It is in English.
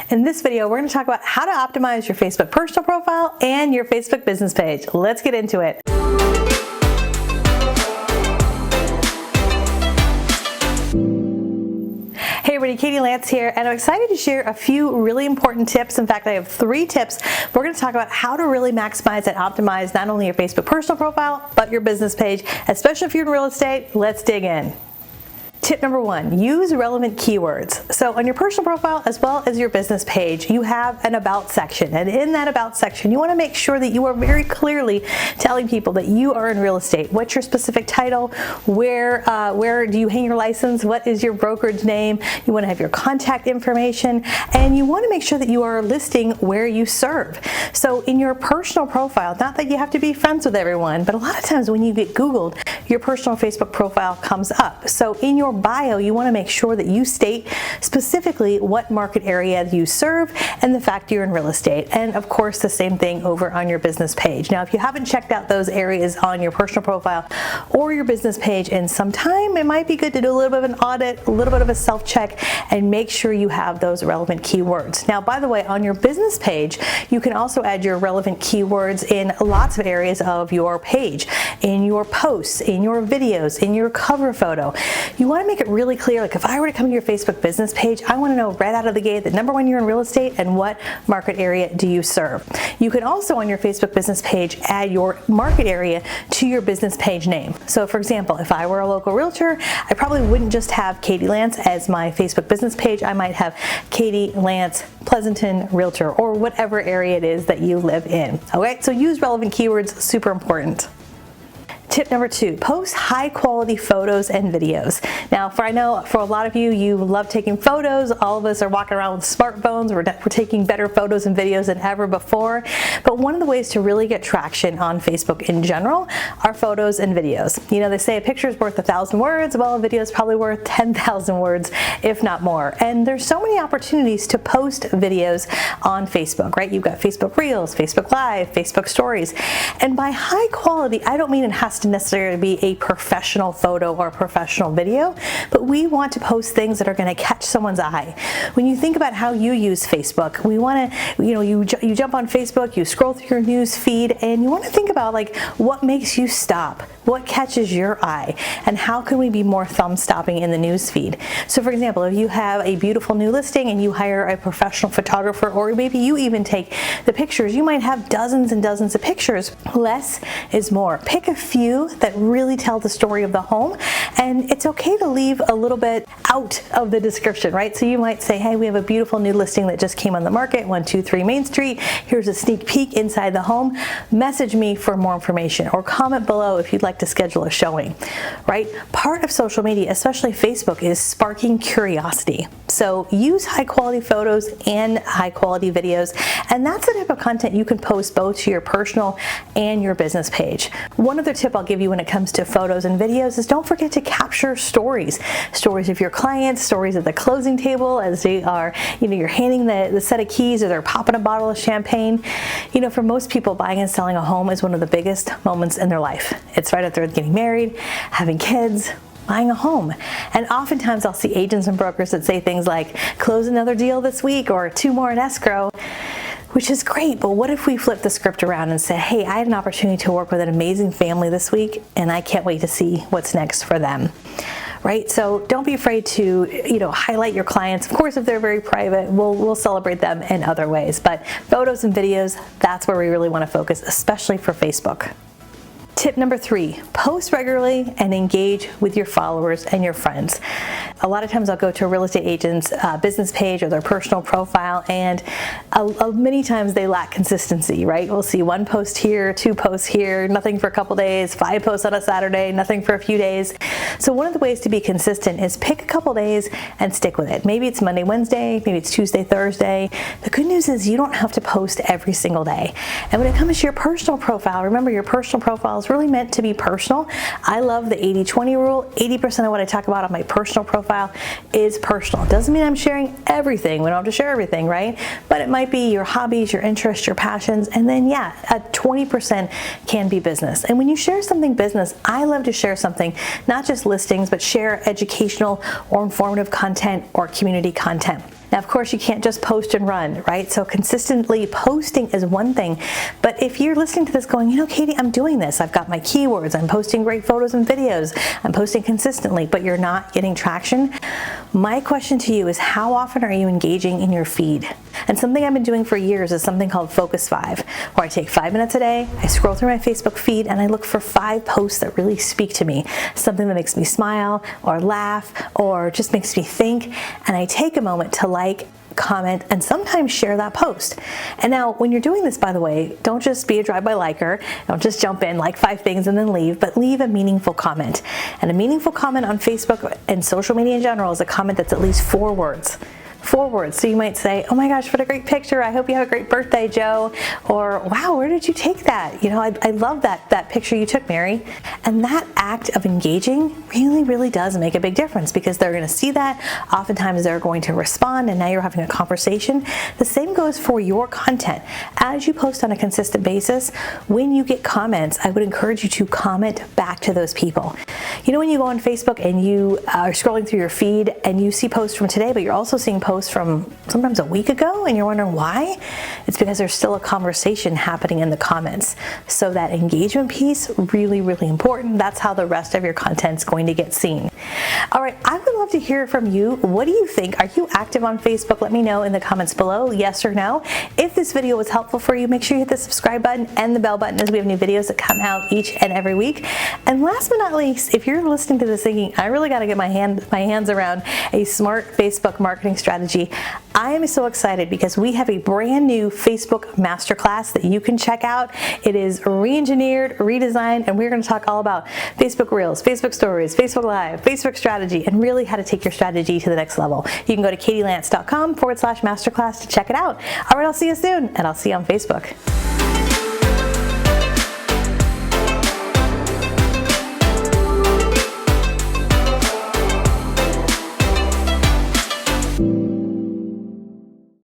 In this video, we're going to talk about how to optimize your Facebook personal profile and your Facebook business page. Let's get into it. Hey everybody, Katie Lance here, and I'm excited to share a few really important tips. In fact, I have 3 tips. We're going to talk about how to really maximize and optimize not only your Facebook personal profile, but your business page, especially if you're in real estate. Let's dig in. Tip number 1, use relevant keywords. So on your personal profile as well as your business page, you have an about section. And in that about section, you want to make sure that you are very clearly telling people that you are in real estate. What's your specific title? Where do you hang your license? What is your brokerage name? You want to have your contact information, and you want to make sure that you are listing where you serve. So in your personal profile, not that you have to be friends with everyone, but a lot of times when you get Googled, your personal Facebook profile comes up. So in your bio, you want to make sure that you state specifically what market area you serve and the fact you're in real estate. And of course, the same thing over on your business page. Now, if you haven't checked out those areas on your personal profile or your business page in some time, it might be good to do a little bit of an audit, a little bit of a self-check, and make sure you have those relevant keywords. Now, by the way, on your business page, you can also add your relevant keywords in lots of areas of your page, in your posts, in your videos, in your cover photo. You want to make it really clear, like if I were to come to your Facebook business page, I want to know right out of the gate that number 1, you're in real estate, and what market area do you serve. You can also on your Facebook business page add your market area to your business page name. So for example, if I were a local realtor, I probably wouldn't just have Katie Lance as my Facebook business page. I might have Katie Lance Pleasanton Realtor, or whatever area it is that you live in. Okay, so use relevant keywords, super important. Tip number 2, post high quality photos and videos. Now, I know for a lot of you, you love taking photos. All of us are walking around with smartphones. We're taking better photos and videos than ever before. But one of the ways to really get traction on Facebook in general are photos and videos. You know, they say a picture is worth 1,000 words. Well, a video is probably worth 10,000 words, if not more. And there's so many opportunities to post videos on Facebook, right? You've got Facebook Reels, Facebook Live, Facebook Stories. And by high quality, I don't mean it has to necessarily be a professional photo or professional video, but we want to post things that are going to catch someone's eye. When you think about how you use Facebook, we want to, you jump on Facebook, you scroll through your news feed, and you want to think about like what makes you stop, what catches your eye, and how can we be more thumb stopping in the news feed. So for example, if you have a beautiful new listing and you hire a professional photographer, or maybe you even take the pictures, you might have dozens and dozens of pictures. Less is more. Pick a few that really tell the story of the home, and it's okay to leave a little bit out of the description, right? So you might say, hey, we have a beautiful new listing that just came on the market, 123 Main Street. Here's a sneak peek inside the home. Message me for more information, or comment below if you'd like to schedule a showing, right? Part of social media, especially Facebook, is sparking curiosity. So use high quality photos and high quality videos, and that's the type of content you can post both to your personal and your business page. One other tip I'll give you when it comes to photos and videos is don't forget to capture stories of your clients, stories at the closing table as they are, you're handing the set of keys, or they're popping a bottle of champagne. For most people, buying and selling a home is one of the biggest moments in their life. It's right after getting married, having kids, buying a home. And oftentimes I'll see agents and brokers that say things like, close another deal this week, or 2 more in escrow, which is great. But what if we flip the script around and say, hey, I had an opportunity to work with an amazing family this week, and I can't wait to see what's next for them. Right? So don't be afraid to, highlight your clients. Of course, if they're very private, we'll celebrate them in other ways. But photos and videos, that's where we really want to focus, especially for Facebook. Tip number 3, post regularly and engage with your followers and your friends. A lot of times I'll go to a real estate agent's business page or their personal profile, and many times they lack consistency, right? We'll see 1 post here, 2 posts here, nothing for a couple days, 5 posts on a Saturday, nothing for a few days. So one of the ways to be consistent is pick a couple days and stick with it. Maybe it's Monday, Wednesday, maybe it's Tuesday, Thursday. The good news is you don't have to post every single day. And when it comes to your personal profile, remember your personal profile is really meant to be personal. I love the 80-20 rule. 80% of what I talk about on my personal profile is personal. Doesn't mean I'm sharing everything. We don't have to share everything, right? But it might be your hobbies, your interests, your passions, and then a 20% can be business. And when you share something business, I love to share something, not just listings, but share educational or informative content or community content. Now, of course, you can't just post and run, right? So consistently posting is one thing, but if you're listening to this going, you know, Katie, I'm doing this. I've got my keywords. I'm posting great photos and videos. I'm posting consistently, but you're not getting traction. My question to you is, how often are you engaging in your feed? And something I've been doing for years is something called Focus 5, where I take 5 minutes a day, I scroll through my Facebook feed, and I look for 5 posts that really speak to me. Something that makes me smile or laugh or just makes me think, and I take a moment to like, comment, and sometimes share that post. And now, when you're doing this, by the way, don't just be a drive-by liker. Don't just jump in, like 5 things and then leave, but leave a meaningful comment. And a meaningful comment on Facebook and social media in general is a comment that's at least 4 words. 4 words. So you might say, oh my gosh, what a great picture. I hope you have a great birthday, Joe. Or, wow, where did you take that? You know, I love that picture you took, Mary. And that act of engaging really, really does make a big difference, because they're going to see that. Oftentimes they're going to respond, and now you're having a conversation. The same goes for your content. As you post on a consistent basis, when you get comments, I would encourage you to comment back to those people. You know, when you go on Facebook and you are scrolling through your feed and you see posts from today, but you're also seeing posts from sometimes a week ago, and you're wondering why? It's because there's still a conversation happening in the comments. So that engagement piece, really, really important. That's how the rest of your content's going to get seen. All right, I would love to hear from you. What do you think? Are you active on Facebook? Let me know in the comments below, yes or no. If this video was helpful for you, make sure you hit the subscribe button and the bell button, as we have new videos that come out each and every week. And last but not least, if you're listening to this thinking, I really got to get my hands around a smart Facebook marketing strategy, I am so excited because we have a brand new Facebook masterclass that you can check out. It is re-engineered, redesigned, and we're going to talk all about Facebook Reels, Facebook Stories, Facebook Live, Facebook strategy, and really how to take your strategy to the next level. You can go to katielance.com/masterclass to check it out. All right, I'll see you soon, and I'll see you on Facebook.